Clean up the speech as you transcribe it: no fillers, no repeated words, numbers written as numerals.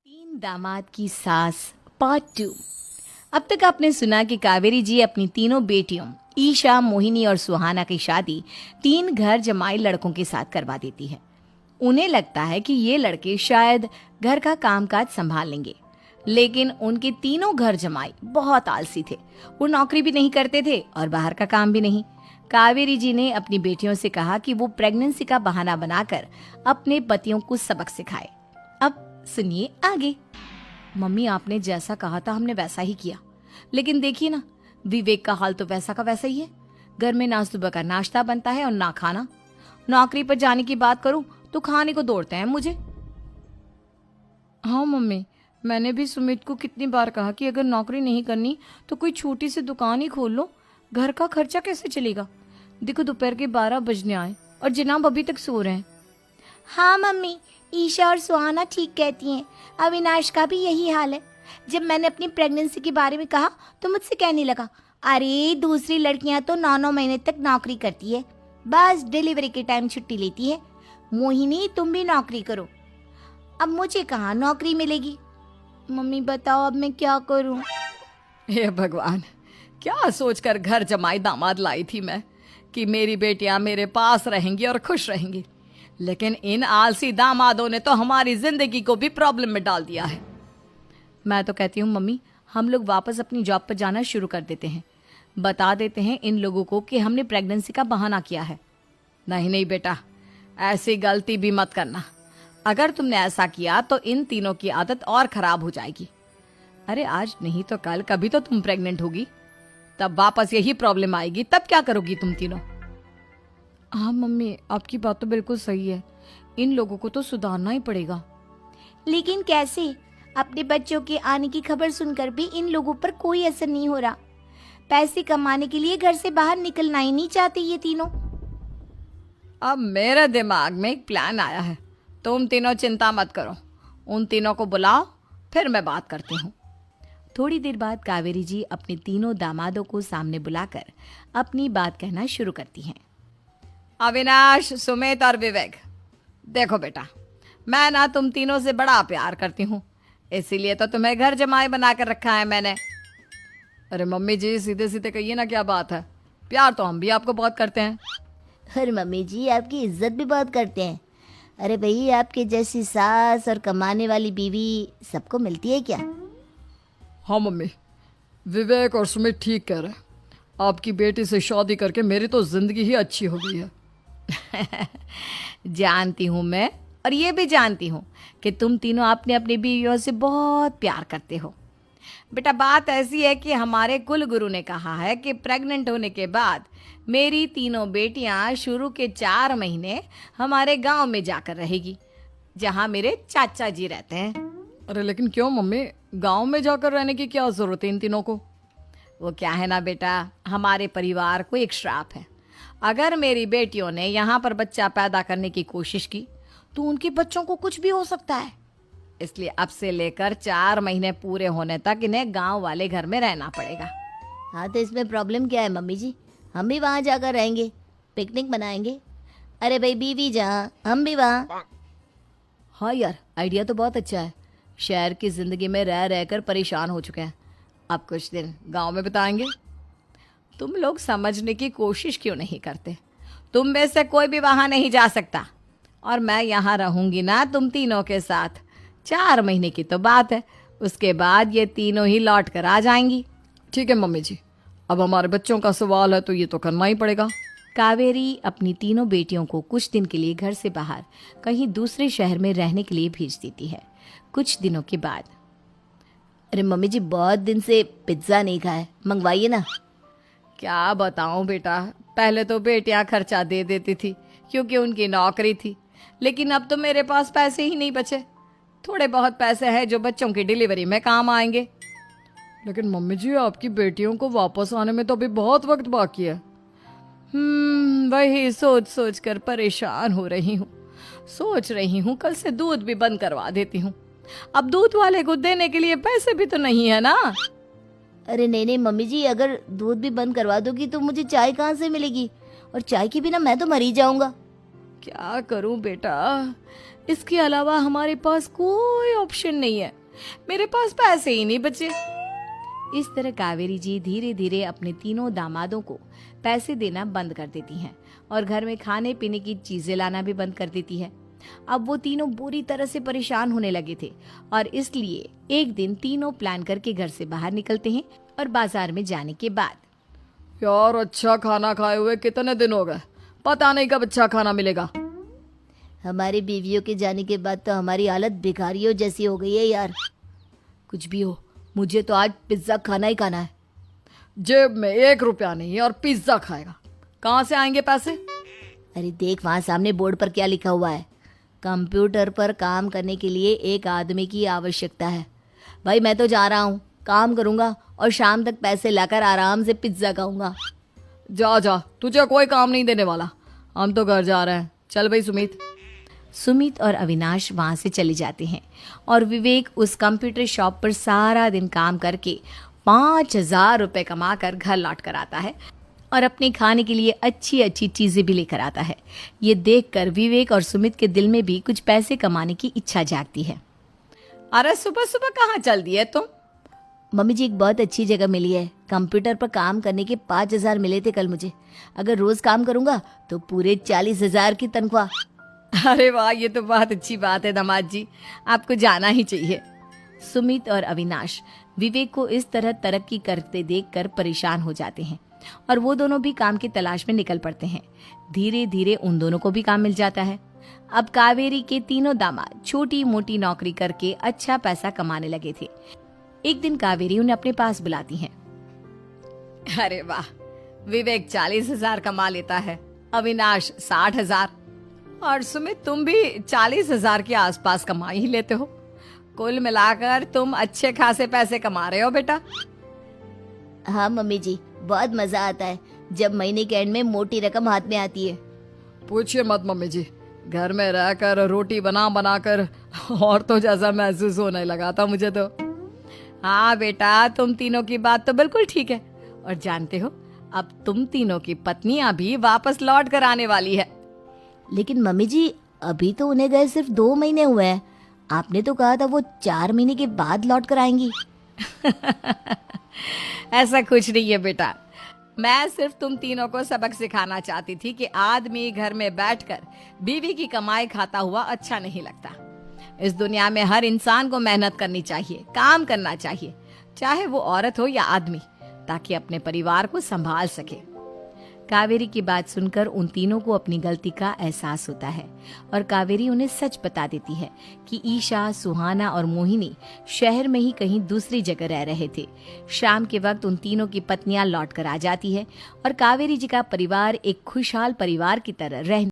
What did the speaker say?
तीन दामाद की सास पार्ट 2। अब तक आपने सुना कि कावेरी जी अपनी तीनों बेटियों ईशा, मोहिनी और सुहाना की शादी तीन घर जमाई लड़कों के साथ करवा देती है। उन्हें लगता है कि ये लड़के शायद घर का कामकाज संभाल लेंगे, लेकिन उनके तीनों घर जमाई बहुत आलसी थे। वो नौकरी भी नहीं करते थे और बाहर का काम भी नहीं। कावेरी जी ने अपनी बेटियों से कहा कि वो प्रेगनेंसी का बहाना बनाकर अपने पतियों को सबक सिखाए। अब सुनिए आगे। मम्मी, आपने जैसा कहा था हमने वैसा ही किया, लेकिन देखिए ना, विवेक का हाल तो वैसा का वैसा ही है। घर में ना सुबह का नाश्ता बनता है और ना खाना। नौकरी पर जाने की बात करूं तो खाने को दौड़ते हैं मुझे। हाँ मम्मी, मैंने भी सुमित को कितनी बार कहा कि अगर नौकरी नहीं करनी तो कोई छोटी सी दुकान ही खोल लो। घर का खर्चा कैसे चलेगा? देखो दोपहर के 12 बजने आए और जनाब अभी तक सो रहे हैं। हाँ मम्मी, ईशा और सुहाना ठीक कहती हैं। अविनाश का भी यही हाल है। जब मैंने अपनी प्रेगनेंसी के बारे में कहा तो मुझसे कहने लगा, अरे दूसरी लड़कियां तो 9-9 महीने तक नौकरी करती है, बस डिलीवरी के टाइम छुट्टी लेती है। मोहिनी, तुम भी नौकरी करो। अब मुझे कहाँ नौकरी मिलेगी? मम्मी बताओ अब मैं क्या करूं? हे भगवान, क्या सोचकर घर जमाई दामाद लाई थी मैं कि मेरी बेटियां मेरे पास रहेंगी और खुश रहेंगी, लेकिन इन आलसी दामादों ने तो हमारी जिंदगी को भी प्रॉब्लम में डाल दिया है। मैं तो कहती हूँ मम्मी, हम लोग वापस अपनी जॉब पर जाना शुरू कर देते हैं। बता देते हैं इन लोगों को कि हमने प्रेगनेंसी का बहाना किया है। नहीं नहीं बेटा, ऐसी गलती भी मत करना। अगर तुमने ऐसा किया तो इन तीनों की आदत और खराब हो जाएगी। अरे आज नहीं तो कल कभी तो तुम प्रेग्नेंट होगी, तब वापस यही प्रॉब्लम आएगी। तब क्या करोगी तुम तीनों? हाँ मम्मी, आपकी बात तो बिल्कुल सही है। इन लोगों को तो सुधारना ही पड़ेगा। लेकिन कैसे? अपने बच्चों के आने की खबर सुनकर भी इन लोगों पर कोई असर नहीं हो रहा। पैसे कमाने के लिए घर से बाहर निकलना ही नहीं चाहते ये तीनों। अब मेरे दिमाग में एक प्लान आया है। तुम तीनों चिंता मत करो, उन तीनों को बुलाओ, फिर मैं बात करती हूँ। थोड़ी देर बाद कावेरी जी अपने तीनों दामादों को सामने बुलाकर अपनी बात कहना शुरू करती हैं। अविनाश, सुमित और विवेक, देखो बेटा, मैं ना तुम तीनों से बड़ा प्यार करती हूँ, इसीलिए तो तुम्हें घर जमाई बना कर रखा है मैंने। अरे मम्मी जी, सीधे सीधे कहिए ना, क्या बात है? प्यार तो हम भी आपको बहुत करते हैं। अरे मम्मी जी, आपकी इज्जत भी बहुत करते हैं। अरे भाई, आपके जैसी सास और कमाने वाली बीवी सबको मिलती है क्या? हाँ मम्मी, विवेक और सुमित ठीक कह रहे हैं। आपकी बेटी से शादी करके मेरी तो जिंदगी ही अच्छी हो गई है। जानती हूँ मैं, और ये भी जानती हूँ कि तुम तीनों अपने अपनी बीवियों से बहुत प्यार करते हो। बेटा, बात ऐसी है कि हमारे कुल गुरु ने कहा है कि प्रेग्नेंट होने के बाद मेरी तीनों बेटियां शुरू के 4 महीने हमारे गांव में जाकर रहेगी, जहां मेरे चाचा जी रहते हैं। अरे लेकिन क्यों मम्मी, गांव में जाकर रहने की क्या जरूरत है इन तीनों को? वो क्या है ना बेटा, हमारे परिवार को एक श्राप है। अगर मेरी बेटियों ने यहाँ पर बच्चा पैदा करने की कोशिश की तो उनके बच्चों को कुछ भी हो सकता है। इसलिए अब से लेकर 4 महीने पूरे होने तक इन्हें गांव वाले घर में रहना पड़ेगा। हाँ तो इसमें प्रॉब्लम क्या है मम्मी जी? हम भी वहाँ जाकर रहेंगे, पिकनिक मनाएंगे। अरे भाई, बीवी जहाँ हम भी वहाँ। हाँ यार, आइडिया तो बहुत अच्छा है। शहर की जिंदगी में रह रहकर परेशान हो चुके हैं, अब कुछ दिन गांव में बिताएंगे। तुम लोग समझने की कोशिश क्यों नहीं करते? तुम में से कोई भी वहां नहीं जा सकता, और मैं यहाँ रहूंगी ना तुम तीनों के साथ। 4 महीने की तो बात है, उसके बाद ये तीनों ही लौट कर आ जाएंगी। ठीक है मम्मी जी, अब हमारे बच्चों का सवाल है तो ये तो करना ही पड़ेगा। कावेरी अपनी तीनों बेटियों को कुछ दिन के लिए घर से बाहर कहीं दूसरे शहर में रहने के लिए भेज देती है। कुछ दिनों के बाद, अरे मम्मी जी, बहुत दिन से पिज्ज़ा नहीं खाया, मंगवाइए ना। क्या बताऊं बेटा, पहले तो बेटियां खर्चा दे देती थी क्योंकि उनकी नौकरी थी, लेकिन अब तो मेरे पास पैसे ही नहीं बचे। थोड़े बहुत पैसे हैं जो बच्चों की डिलीवरी में काम आएंगे। लेकिन मम्मी जी, आपकी बेटियों को वापस आने में तो अभी बहुत वक्त बाकी है। वही सोच सोच कर परेशान हो रही हूँ। सोच रही हूँ कल से दूध भी बंद करवा देती हूँ। अब दूध वाले को देने के लिए पैसे भी तो नहीं है ना। अरे नहीं नहीं मम्मी जी, अगर दूध भी बंद करवा दोगी तो मुझे चाय कहाँ से मिलेगी? और चाय के बिना मैं तो मर ही जाऊंगा। क्या करूं बेटा, इसके अलावा हमारे पास कोई ऑप्शन नहीं है, मेरे पास पैसे ही नहीं बचे। इस तरह कावेरी जी धीरे धीरे अपने तीनों दामादों को पैसे देना बंद कर देती हैं और घर में खाने पीने की चीजें लाना भी बंद कर देती है। अब वो तीनों बुरी तरह से परेशान होने लगे थे और इसलिए एक दिन तीनों प्लान करके घर से बाहर निकलते हैं और बाजार में जाने के बाद यार अच्छा खाना खाए हुए कितने दिन हो गए, पता नहीं कब अच्छा खाना मिलेगा। हमारी बीवियों के जाने के बाद तो हमारी हालत भिखारियों जैसी हो गई है यार। कुछ भी हो, मुझे तो आज पिज्जा खाना ही खाना है। जेब में 1 रुपया नहीं है और पिज्जा खाएगा, कहाँ से आएंगे पैसे? अरे देख वहाँ सामने बोर्ड पर क्या लिखा हुआ है, कंप्यूटर पर काम करने के लिए एक आदमी की आवश्यकता है। भाई मैं तो जा रहा हूँ, काम करूँगा और शाम तक पैसे लाकर आराम से पिज्जा खाऊंगा। जा जा, तुझे कोई काम नहीं देने वाला, हम तो घर जा रहे हैं। चल भाई सुमित। सुमित और अविनाश वहां से चले जाते हैं और विवेक उस कंप्यूटर शॉप पर सारा दिन काम करके 5,000 रुपए कमा कर घर लौट कर आता है और अपने खाने के लिए अच्छी अच्छी चीजें भी लेकर आता है। ये देखकर विवेक और सुमित के दिल में भी कुछ पैसे कमाने की इच्छा जागती है। अरे सुबह सुबह कहाँ चल दिए तुम? मम्मी जी एक बहुत अच्छी जगह मिली है, कंप्यूटर पर काम करने के 5,000 मिले थे कल मुझे। अगर रोज काम करूंगा तो पूरे 40,000 की तनख्वाह। अरे वाह, ये तो बहुत अच्छी बात है दामाद जी, आपको जाना ही चाहिए। सुमित और अविनाश विवेक को इस तरह तरक्की करते देखकर परेशान हो जाते हैं और वो दोनों भी काम की तलाश में निकल पड़ते हैं। धीरे धीरे उन दोनों को भी काम मिल जाता है। अब कावेरी के तीनों दामाद छोटी मोटी नौकरी करके अच्छा पैसा कमाने लगे थे। एक दिन कावेरी उन्हें अपने पास बुलाती है। अरे वाह, विवेक 40,000 कमा लेता है, अविनाश 60,000 और सुमित तुम भी 40,000 के आसपास कमा ही लेते हो। कुल मिलाकर तुम अच्छे खासे पैसे कमा रहे हो बेटा। हाँ मम्मी जी, बहुत मजा आता है जब महीने के एंड में मोटी रकम हाथ में आती है। पूछिए मत मम्मी जी, घर में रहकर रोटी बना बनाकर और तो जैसा महसूस होने लगा था मुझे तो। हाँ बेटा, तुम तीनों की बात तो बिल्कुल ठीक है और जानते हो अब तुम तीनों की पत्नियां भी वापस लौट कर आने वाली है। लेकिन मम्मी जी अभी तो उन्हें गए सिर्फ 2 महीने हुए हैं, आपने तो कहा था वो 4 महीने के बाद लौट कर आएंगी। ऐसा कुछ नहीं है बेटा, मैं सिर्फ तुम तीनों को सबक सिखाना चाहती थी कि आदमी घर में बैठकर बीवी की कमाई खाता हुआ अच्छा नहीं लगता। इस दुनिया में हर इंसान को मेहनत करनी चाहिए, काम करना चाहिए, चाहे वो औरत हो या आदमी, ताकि अपने परिवार को संभाल सके। कावेरी की बात सुनकर उन तीनों को अपनी गलती का एहसास होता है और कावेरी उन्हें सच बता देती है कि ईशा, सुहाना और मोहिनी शहर में ही कहीं दूसरी जगह रह रहे थे। शाम के वक्त उन तीनों की पत्नियां लौट कर आ जाती है और कावेरी जी का परिवार एक खुशहाल परिवार की तरह रहने